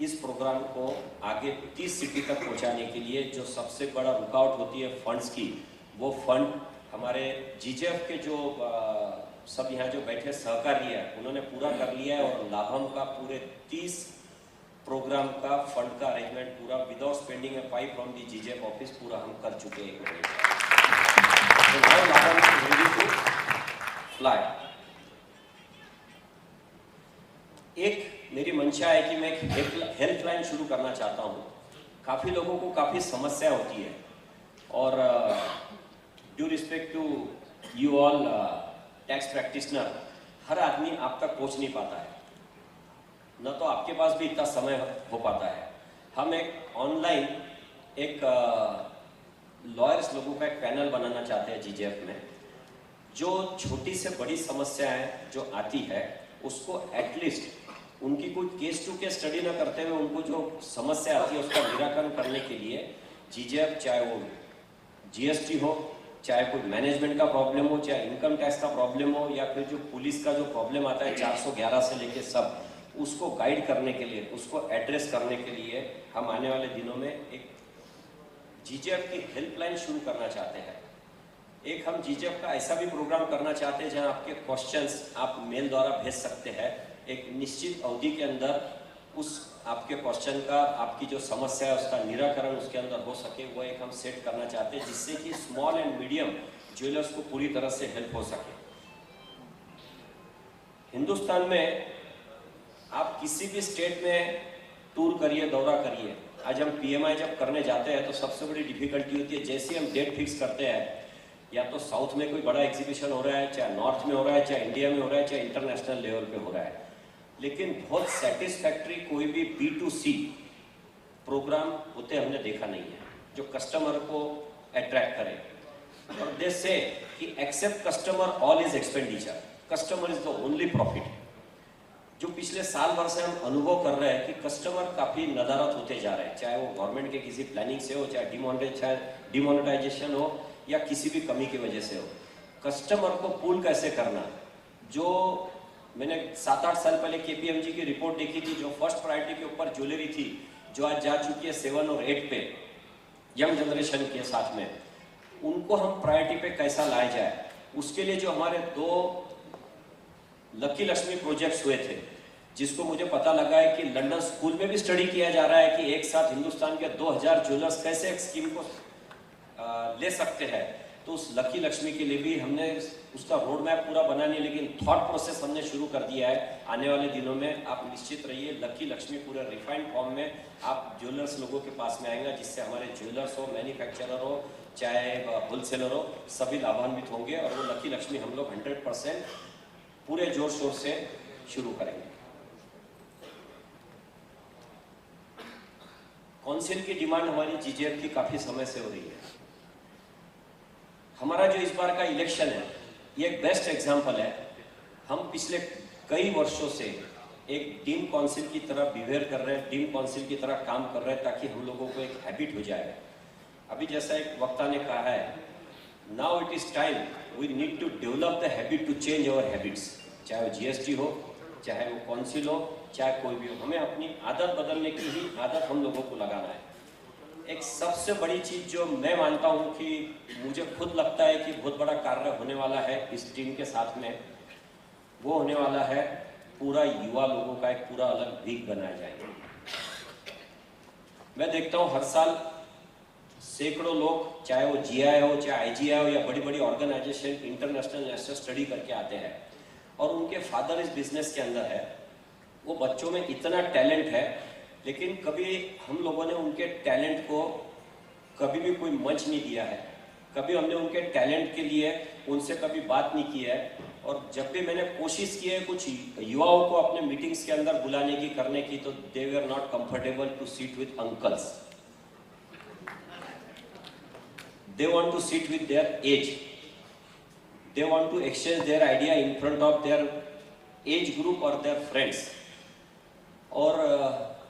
Speaker 2: इस प्रोग्राम को आगे 30 सिटी तक पहुंचाने के लिए। जो सबसे बड़ा रुकावट होती है फंड्स की, वो फंड हमारे जीजेएफ के जो सब यहाँ जो बैठे सहकारी है, उन्होंने पूरा कर लिया है। और लाभम का पूरे 30 प्रोग्राम का फंड का अरेंजमेंट पूरा without spending a pie from the GJF office पूरा हम कर चुके हैं। एक मेरी मंशा है कि मैं एक हेल्पलाइन शुरू करना चाहता हूँ। काफ़ी लोगों को काफ़ी समस्या होती है और due respect to you all tax practitioner, हर आदमी आप तक पहुँच नहीं पाता है, न तो आपके पास भी इतना समय हो पाता है। हम एक ऑनलाइन एक लॉयर्स लोगों का एक पैनल बनाना चाहते हैं जीजेएफ में, जो छोटी से बड़ी समस्याएं जो आती है उसको एटलीस्ट उनकी कोई केस टू केस स्टडी ना करते हुए उनको जो समस्या आती है उसका निराकरण करने के लिए जीजेएफ, चाहे वो जीएसटी हो, चाहे कोई मैनेजमेंट का प्रॉब्लम हो, चाहे इनकम टैक्स का प्रॉब्लम हो, या फिर जो पुलिस का जो प्रॉब्लम आता है 411 से लेके सब, उसको गाइड करने के लिए, उसको एड्रेस करने के लिए हम आने वाले दिनों में एक जीजेएफ की हेल्पलाइन शुरू करना चाहते हैं। एक हम जीजेएफ का ऐसा भी प्रोग्राम करना चाहते हैं जहां आपके क्वेश्चंस आप मेल द्वारा भेज सकते हैं। एक निश्चित अवधि के अंदर उस आपके क्वेश्चन का, आपकी जो समस्या है उसका निराकरण उसके अंदर हो सके, वो एक हम सेट करना चाहते हैं जिससे कि स्मॉल एंड मीडियम ज्वेलर्स को पूरी तरह से हेल्प हो सके। हिंदुस्तान में आप किसी भी स्टेट में टूर करिए, दौरा करिए, आज हम PMI जब करने जाते हैं तो सबसे बड़ी डिफिकल्टी होती है, जैसे हम डेट फिक्स करते हैं, या तो साउथ में कोई बड़ा एग्जीबिशन हो रहा है, चाहे नॉर्थ में हो रहा है, चाहे इंडिया में हो रहा है, चाहे इंटरनेशनल लेवल पे हो रहा है, लेकिन बहुत सेटिस्फैक्ट्री कोई भी B2C प्रोग्राम होते हमने देखा नहीं है जो कस्टमर को अट्रैक्ट करे। और दे से कि except customer all is expenditure, customer is the only profit. जो पिछले साल भर से हम अनुभव कर रहे हैं कि कस्टमर काफी नदारत होते जा रहे हैं, चाहे वो गवर्नमेंट के किसी प्लानिंग से हो, चाहे डिमोनेटाइजेशन हो, या किसी भी कमी की वजह से हो। कस्टमर को पुल कैसे करना, जो मैंने 7-8 साल पहले KPMG की रिपोर्ट देखी थी, जो फर्स्ट प्रायोरिटी के ऊपर ज्वेलरी थी, जो आज जा चुकी है 7 और 8 पे, यंग जनरेशन के साथ में, उनको हम प्रायोरिटी पे कैसा लाया जाए, उसके लिए जो हमारे 2 लकी लक्ष्मी प्रोजेक्ट्स हुए थे, जिसको मुझे पता लगा है कि लंदन स्कूल में भी स्टडी किया जा रहा है कि एक साथ हिंदुस्तान के 2000 ज्वेलर्स कैसे एक स्कीम को ले सकते हैं। तो उस लकी लक्ष्मी के लिए भी हमने उसका रोड मैप पूरा बना नहीं, लेकिन थॉट प्रोसेस हमने शुरू कर दिया है। आने वाले दिनों में आप निश्चित रहिए, लकी लक्ष्मी पूरे रिफाइंड फॉर्म में आप ज्वेलर्स लोगों के पास में आएगा, जिससे हमारे ज्वेलर्स हो, मैन्युफैक्चरर हो, चाहे होलसेलर हो, सभी लाभान्वित होंगे। और वो लकी लक्ष्मी हम लोग 100% पूरे जोर शोर से शुरू करेंगे। काउंसिल की डिमांड हमारी जीजेएफ की काफी समय से हो रही है। हमारा जो इस बार का इलेक्शन है, ये एक बेस्ट एग्जांपल है। हम पिछले कई वर्षों से एक टीम काउंसिल की तरह बिहेव कर रहे हैं, टीम काउंसिल की तरह काम कर रहे हैं, ताकि हम लोगों को एक हैबिट हो जाए। अभी जैसा एक वक्ता ने कहा है, now it is time we need to develop the habit to change our habits. चाहे वो GST हो, चाहे वो काउंसिल हो, चाहे कोई भी हो, हमें अपनी आदत बदलने की ही आदत हम लोगों को लगाना है। एक सबसे बड़ी चीज जो मैं मानता हूं कि मुझे खुद लगता है कि बहुत बड़ा कार्य होने वाला है इस टीम के साथ में, वो होने वाला है पूरा युवा लोगों का एक पूरा अलग वीक बनाया जाएगा। मैं देखता हूं हर साल सैकड़ों लोग, चाहे वो GI हो, चाहे IGI हो, या बड़ी बड़ी ऑर्गेनाइजेशन इंटरनेशनल नेशनल स्टडी करके आते हैं, और उनके फादर इस बिजनेस के अंदर है। वो बच्चों में इतना टैलेंट है, लेकिन कभी हम लोगों ने उनके टैलेंट को कभी भी कोई मंच नहीं दिया है, कभी हमने उनके टैलेंट के लिए उनसे कभी बात नहीं की है। और जब भी मैंने कोशिश की है कुछ युवाओं को अपने मीटिंग्स के अंदर बुलाने की, करने की, तो they were not comfortable to sit with uncles, they want to sit with their age, they want to exchange their idea in front of their age group or their friends। और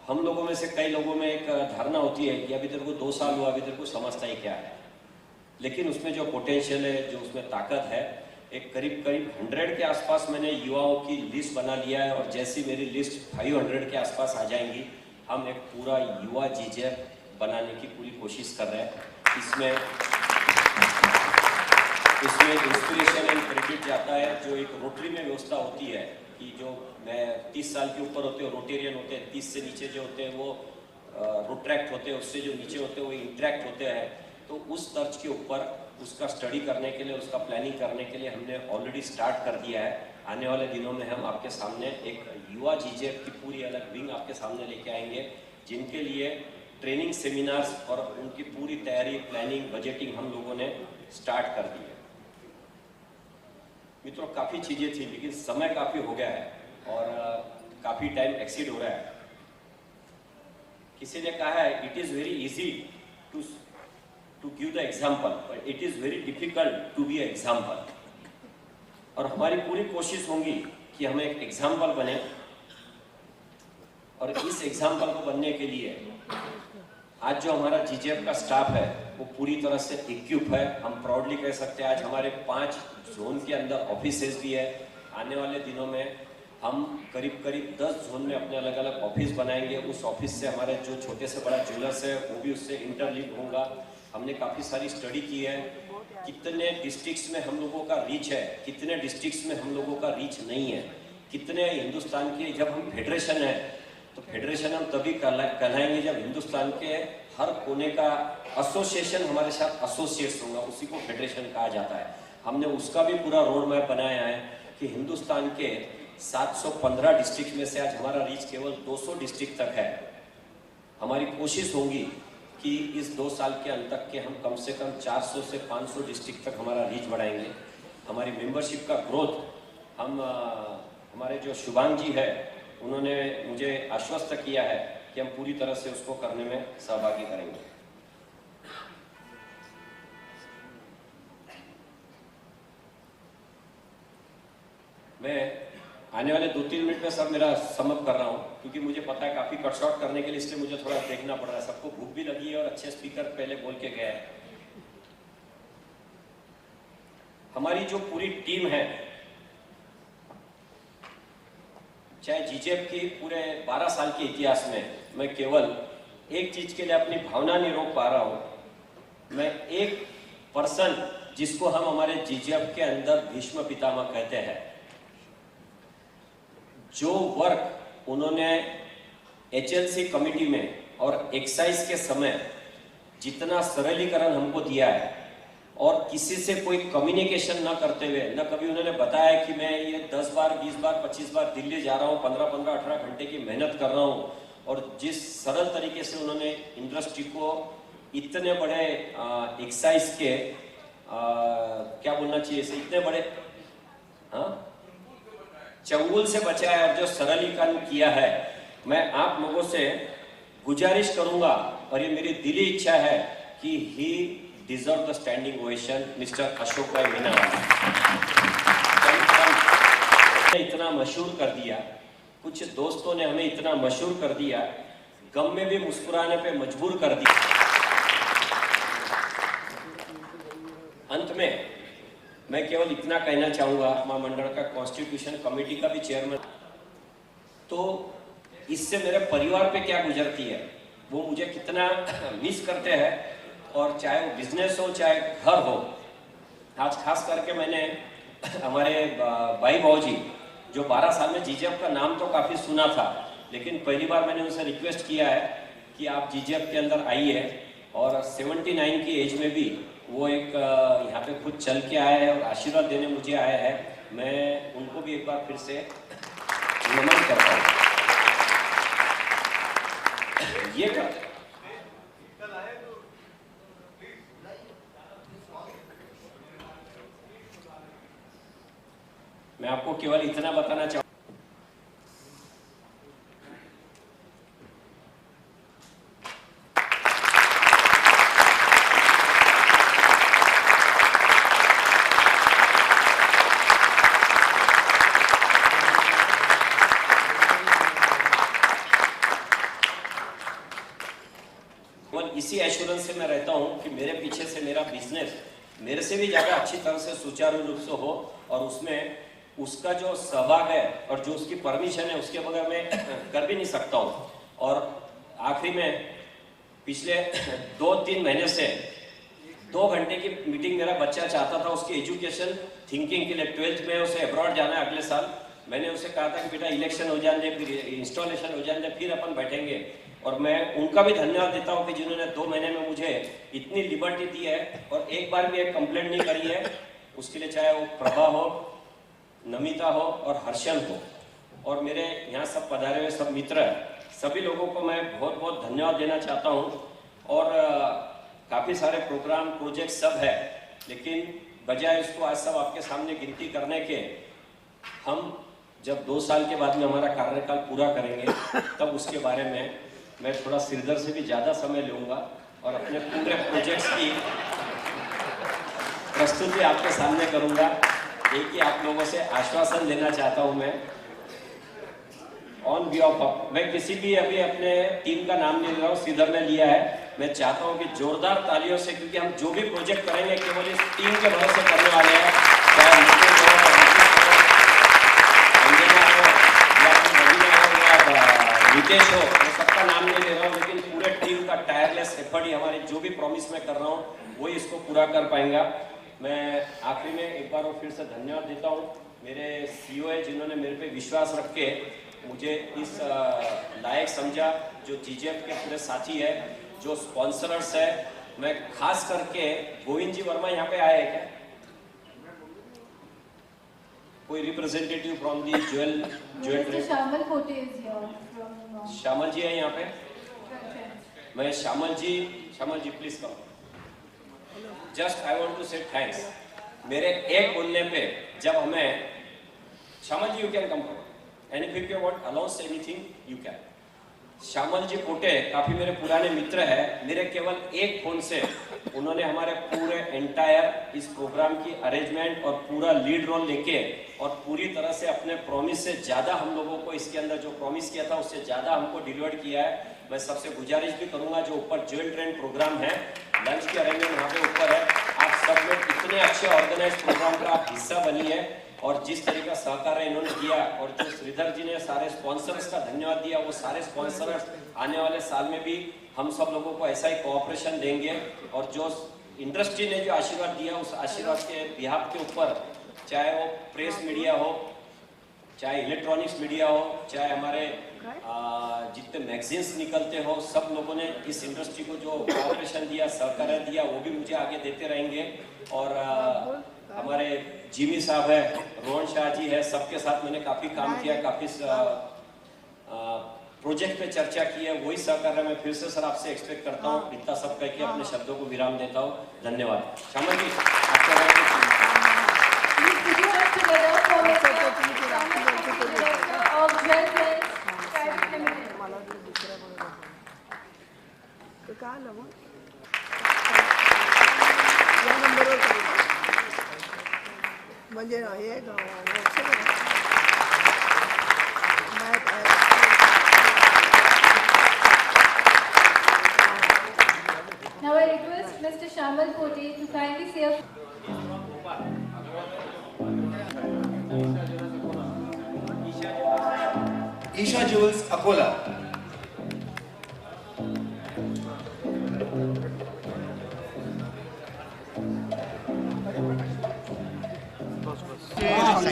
Speaker 2: हम लोगों में से कई लोगों में एक धारणा होती है कि अभी तेरे को 2 साल हुआ, अभी तेरे को समझता ही क्या है। लेकिन उसमें जो पोटेंशियल है, जो उसमें ताकत है, एक करीब 100 के आसपास मैंने युवाओं की लिस्ट बना लिया है। और जैसी मेरी लिस्ट 500 के आसपास आ जाएंगी, हम एक पूरा युवा जीजेएफ बनाने की पूरी कोशिश कर रहे हैं। इसमें इंस्पिरेशन एंड क्रेडिट जाता है, जो एक रोटरी में व्यवस्था होती है कि जो मैं 30 साल के ऊपर होते हैं रोटेरियन होते हैं, 30 से नीचे जो होते हैं वो रोट्रैक्ट होते हैं, उससे जो नीचे होते हैं वो इंटरैक्ट होते हैं। तो उस तर्ज के ऊपर उसका स्टडी करने के लिए, उसका प्लानिंग करने के लिए हमने ऑलरेडी स्टार्ट कर दिया है। आने वाले दिनों में हम आपके सामने एक युवा जीजेएफ की पूरी अलग विंग आपके सामने लेके आएंगे, जिनके लिए ट्रेनिंग सेमिनार्स और उनकी पूरी तैयारी, प्लानिंग, बजटिंग हम लोगों ने स्टार्ट कर दी है। मित्रों, काफ़ी चीज़ें थी, लेकिन समय काफ़ी हो गया है और काफ़ी टाइम एक्सीड हो रहा है। किसी ने कहा है it is very easy to give the example, but it is very difficult to be a example. और हमारी पूरी कोशिश होगी कि हम एक एग्जाम्पल बने, और इस एग्जाम्पल को बनने के लिए आज जो हमारा जीजेएफ का स्टाफ है वो पूरी तरह से इक्विप है। हम प्राउडली कह सकते हैं आज हमारे 5 जोन के अंदर ऑफिसेज भी है। आने वाले दिनों में हम करीब 10 जोन में अपने अलग अलग ऑफिस बनाएंगे। उस ऑफिस से हमारे जो छोटे से बड़ा ज्वेलर्स है वो भी उससे इंटरलिंक होगा। हमने काफ़ी सारी स्टडी की है, कितने डिस्ट्रिक्ट्स में हम लोगों का रीच है, कितने डिस्ट्रिक्ट्स में हम लोगों का रीच नहीं है, कितने हिंदुस्तान के, जब हम फेडरेशन है तो फेडरेशन हम तभी कहलाएंगे जब हिंदुस्तान के हर कोने का एसोसिएशन हमारे साथ एसोसिएट्स होगा, उसी को फेडरेशन कहा जाता है। हमने उसका भी पूरा रोड मैप बनाया है कि हिंदुस्तान के 715 डिस्ट्रिक्ट में से आज हमारा रीच केवल 200 डिस्ट्रिक्ट तक है। हमारी कोशिश होगी कि इस 2 साल के अंत तक के हम कम से कम 400 से 500 डिस्ट्रिक्ट तक हमारा रीच बढ़ाएंगे। हमारी मेंबरशिप का ग्रोथ हम हमारे जो शुभांग जी है उन्होंने मुझे आश्वस्त किया है कि हम पूरी तरह से उसको करने में सहभागी करेंगे। मैं आने वाले 2-3 मिनट में सब मेरा समअप कर रहा हूँ, क्योंकि मुझे पता है काफ़ी कट शॉर्ट करने के लिए, इसलिए मुझे थोड़ा देखना पड़ रहा है। सबको भूख भी लगी है और अच्छे स्पीकर पहले बोल के गए हैं। हमारी जो पूरी टीम है, चाहे जीजेप की पूरे 12 साल के इतिहास में मैं केवल एक चीज के लिए अपनी भावना नहीं रोक पा रहा हूं। मैं एक पर्सन जिसको हम हमारे जीजेप के अंदर भीष्म पितामह कहते हैं, जो वर्क उन्होंने एचएलसी कमिटी में और एक्साइज के समय जितना सरलीकरण हमको दिया है और किसी से कोई कम्युनिकेशन न करते हुए, न कभी उन्होंने बताया कि मैं ये 10 बार 20 बार 25 बार दिल्ली जा रहा हूँ, 15-18 घंटे की मेहनत कर रहा हूँ, और जिस सरल तरीके से उन्होंने इंडस्ट्री को इतने बड़े एक्साइज के क्या बोलना चाहिए, इतने बड़े चंगुल से बचाया और जो सरलीकरण किया है, मैं आप लोगों से गुजारिश करूंगा और ये मेरी दिली इच्छा है कि he deserve the standing ovation mister Ashok भाई मीना। इतना मशहूर कर दिया, कुछ दोस्तों ने हमें इतना मशहूर कर दिया, गम में भी मुस्कुराने पे मजबूर कर दिया। अंत में मैं केवल इतना कहना चाहूंगा, महामंडल का कॉन्स्टिट्यूशन कमेटी का भी चेयरमैन, तो इससे मेरे परिवार पे क्या गुजरती है, वो मुझे कितना मिस करते हैं, और चाहे वो बिजनेस हो चाहे घर हो। आज खास करके मैंने हमारे भाई भाजी जो 12 साल में जीजेप का नाम तो काफ़ी सुना था, लेकिन पहली बार मैंने उनसे रिक्वेस्ट किया है कि आप जीजेप के अंदर आइए, और 79 की एज में भी वो एक यहाँ पे खुद चल के आए हैं और आशीर्वाद देने मुझे आए हैं। मैं उनको भी एक बार फिर से नमन करता हूँ। ये कर मैं आपको केवल इतना बताना चाहूँ, इसी एश्योरेंस से मैं रहता हूं कि मेरे पीछे से मेरा बिजनेस मेरे से भी ज़्यादा अच्छी तरह से सुचारू रूप से हो, और उसमें उसका जो सहभाग है और जो उसकी परमिशन है उसके बगैर मैं कर भी नहीं सकता हूँ। और आखिरी में पिछले 2-3 महीने से 2 घंटे की मीटिंग मेरा बच्चा चाहता था, उसकी एजुकेशन थिंकिंग के लिए 12th में उसे अब्रॉड जाना है अगले साल। मैंने उसे कहा था कि बेटा इलेक्शन हो जाने दे, फिर इंस्टॉलेशन हो जाने दे, फिर अपन बैठेंगे। और मैं उनका भी धन्यवाद देता हूँ कि जिन्होंने 2 महीने में मुझे इतनी लिबर्टी दी है और एक बार भी एक कंप्लेंट नहीं करी है। उसके लिए चाहे वो प्रभा हो, नमिता हो और हर्षन हो, और मेरे यहाँ सब पधारे हुए सब मित्र, सभी लोगों को मैं बहुत बहुत धन्यवाद देना चाहता हूँ। और काफ़ी सारे प्रोग्राम प्रोजेक्ट सब है, लेकिन बजाय इसको आज सब आपके सामने गिनती करने के, हम जब 2 साल के बाद में हमारा कार्यकाल पूरा करेंगे तब उसके बारे में मैं थोड़ा सिरदर्द से भी ज़्यादा समय लूँगा और अपने पूरे प्रोजेक्ट्स की प्रस्तुति आपके सामने करूँगा। एक ही आप लोगों से आश्वासन देना चाहता हूँ मैं ऑन बिहाफ ऑफ, मैं किसी भी अभी अपने टीम का नाम नहीं ले रहा हूँ, श्रीधर ने लिया है। मैं चाहता हूँ कि जोरदार तालियों से, क्योंकि हम जो भी प्रोजेक्ट करेंगे केवल इस टीम के भरोसे करने वाले हैं, चाहे नितेश हो, मैं सबका नाम नहीं ले रहा हूँ, लेकिन पूरे टीम का टायरलेस एफर्ट ही हमारे जो भी प्रॉमिस मैं कर रहा हूँ वही इसको पूरा कर पाएंगा। मैं आखिरी में एक बार और फिर से धन्यवाद देता हूँ मेरे सीईओ है जिन्होंने मेरे पे विश्वास रख के मुझे इस लायक समझा, जो जीजेएफ के पूरे साथी है, जो स्पॉन्सर्स है। मैं खास करके गोविंद जी वर्मा यहाँ पे आए हैं क्या? कोई representative from the jewel
Speaker 1: Mr. Shamal Pote is here from.
Speaker 2: Shyamal ji है यहाँ पे? मैं Shyamal ji please come. Just I want to say thanks. मेरे एक बोलने पे जब हमें Shyamal ji you can come and if you want announce anything you can. Shyamal ji Pote काफी मेरे पुराने मित्र हैं। मेरे केवल एक फोन से उन्होंने हमारे पूरे एंटायर इस प्रोग्राम की अरेंजमेंट और पूरा लीड रोल लेके और पूरी तरह से अपने प्रॉमिस से ज्यादा हम लोगों को इसके अंदर जो प्रॉमिस किया था उससे ज्यादा हमको डिलीवर किया है। मैं सबसे गुजारिश भी करूंगा जो ऊपर ज्वेल ट्रेंड प्रोग्राम है, लंच की अरेंजमेंट वहाँ पे ऊपर है, आप सब लोग इतने अच्छे ऑर्गेनाइज प्रोग्राम का आप हिस्सा बनिए और जिस तरीके का सहकार इन्होंने किया और जो श्रीधर जी ने सारे स्पॉन्सर्स का धन्यवाद दिया, वो सारे स्पॉन्सर्स आने वाले साल में भी हम सब लोगों को ऐसा ही कोऑपरेशन देंगे और जो इंडस्ट्री ने जो आशीर्वाद दिया उस आशीर्वाद के बिहाफ के ऊपर, चाहे वो प्रेस मीडिया हो, चाहे इलेक्ट्रॉनिक्स मीडिया हो, चाहे हमारे जितने मैगजीन्स निकलते हो, सब लोगों ने इस इंडस्ट्री को जो कोऑपरेशन दिया, सहकार दिया, वो भी मुझे आगे देते रहेंगे। और हमारे जिमी साहब है, रोहन शाह जी है, सबके साथ मैंने काफ़ी काम किया, काफ़ी प्रोजेक्ट पे चर्चा की है, वही सहकार मैं फिर से सर आपसे एक्सपेक्ट करता हूँ। इतना सब कह के अपने शब्दों को विराम देता हूँ। धन्यवाद। श्यामल जी आपका
Speaker 4: म्हणजे हे
Speaker 1: Now I request Mr. Shamal Pote to kindly say a
Speaker 3: Isha Jewels, Akola.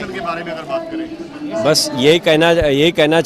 Speaker 5: के बारे में अगर बात करें,
Speaker 2: बस यही कहना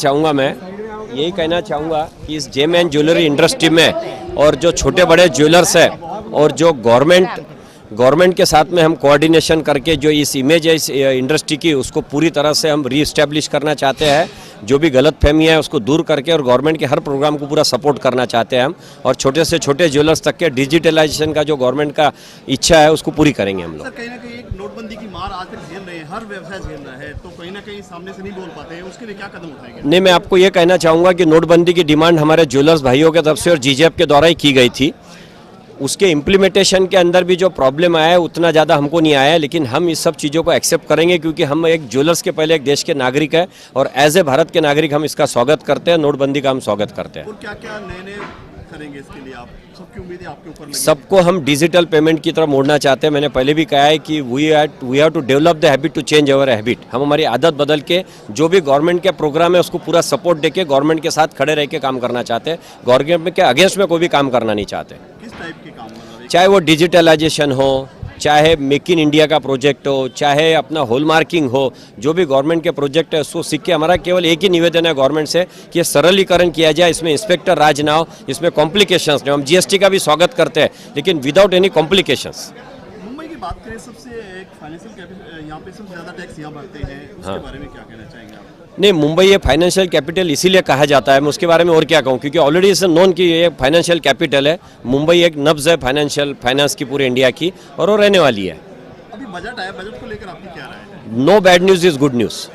Speaker 2: चाहूँगा कि इस जेम एंड ज्वेलरी इंडस्ट्री में और जो छोटे बड़े ज्वेलर्स हैं और जो गवर्नमेंट के साथ में हम कोऑर्डिनेशन करके जो इस इमेज है इस इंडस्ट्री की, उसको पूरी तरह से हम रीएस्टैब्लिश करना चाहते हैं। जो भी गलत फहमी है उसको दूर करके और गवर्नमेंट के हर प्रोग्राम को पूरा सपोर्ट करना चाहते हैं हम, और छोटे से छोटे ज्वेलर्स तक के डिजिटलाइजेशन का जो गवर्नमेंट का इच्छा है उसको पूरी करेंगे हम लोग।
Speaker 8: सर कहीं ना कहीं एक नोटबंदी की मार आज तक झेल रहे हैं, हर व्यवसाय झेल रहा है, तो कहीं ना कहीं सामने से नहीं बोल पाते हैं, उसके लिए क्या कदम उठाएंगे?
Speaker 2: नहीं, मैं आपको ये कहना चाहूँगा कि नोटबंदी की डिमांड हमारे ज्वेलर्स भाइयों की तरफ से और जीजेएफ के द्वारा ही की गई थी। उसके इम्प्लीमेंटेशन के अंदर भी जो प्रॉब्लम आया है उतना ज़्यादा हमको नहीं आया है, लेकिन हम इस सब चीज़ों को एक्सेप्ट करेंगे क्योंकि हम एक ज्वेलर्स के पहले एक देश के नागरिक हैं और एज ए भारत के नागरिक हम इसका स्वागत करते हैं, नोटबंदी का हम स्वागत करते हैं।
Speaker 8: और क्या क्या नए करेंगे इसके लिए? आप सबकी उम्मीदें आपके ऊपर लगी?
Speaker 2: सबको हम डिजिटल पेमेंट की तरफ मोड़ना चाहते हैं। मैंने पहले भी कहा है कि we have to develop the habit to change our habit. हम हमारी आदत बदल के जो भी गवर्नमेंट के प्रोग्राम है उसको पूरा सपोर्ट देके गवर्नमेंट के साथ खड़े रह के काम करना चाहते हैं। गवर्नमेंट के अगेंस्ट में कोई भी काम करना नहीं चाहते।
Speaker 8: किस टाइप के काम?
Speaker 2: चाहे वो डिजिटलाइजेशन हो, चाहे मेक इन इंडिया का प्रोजेक्ट हो, चाहे अपना हॉलमार्किंग हो, जो भी गवर्नमेंट के प्रोजेक्ट है उसको सीख के हमारा केवल एक ही निवेदन है गवर्नमेंट से कि ये सरलीकरण किया जाए, इसमें इंस्पेक्टर राज ना हो, इसमें कॉम्प्लिकेशंस नहीं। हम जीएसटी का भी स्वागत करते हैं लेकिन विदाउट एनी कॉम्प्लिकेशंस।
Speaker 8: मुंबई की बात करें, सबसे एक फाइनेंशियल कैपिटल यहाँ पे सबसे ज़्यादा टैक्स यहाँ भरते हैं, उसके बारे में क्या कहना चाहेंगे आप?
Speaker 2: नहीं, मुंबई ये फाइनेंशियल कैपिटल इसीलिए कहा जाता है, मैं उसके बारे में और क्या कहूँ, क्योंकि ऑलरेडी इसे नोन कि ये फाइनेंशियल कैपिटल है। मुंबई एक नब्ज है फाइनेंस की पूरे इंडिया की और वो रहने वाली है।
Speaker 8: अभी बजट आया, बजट को लेकर आपकी क्या राय है?
Speaker 2: No bad news is good news.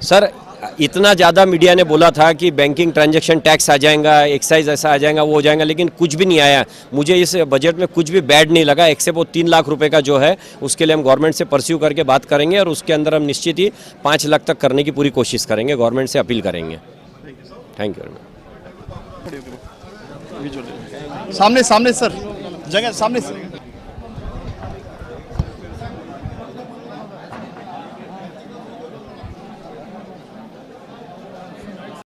Speaker 2: Sir, इतना ज़्यादा मीडिया ने बोला था कि बैंकिंग ट्रांजैक्शन टैक्स आ जाएगा, एक्साइज ऐसा आ जाएगा, वो हो जाएगा, लेकिन कुछ भी नहीं आया। मुझे इस बजट में कुछ भी बैड नहीं लगा, एक्सेप्ट वो 3 लाख रुपए का जो है उसके लिए हम गवर्नमेंट से परस्यू करके बात करेंगे और उसके अंदर हम निश्चित ही 5 लाख तक करने की पूरी कोशिश करेंगे, गवर्नमेंट से अपील करेंगे। Thank you very much.
Speaker 8: सामने सर, जगह सामने से।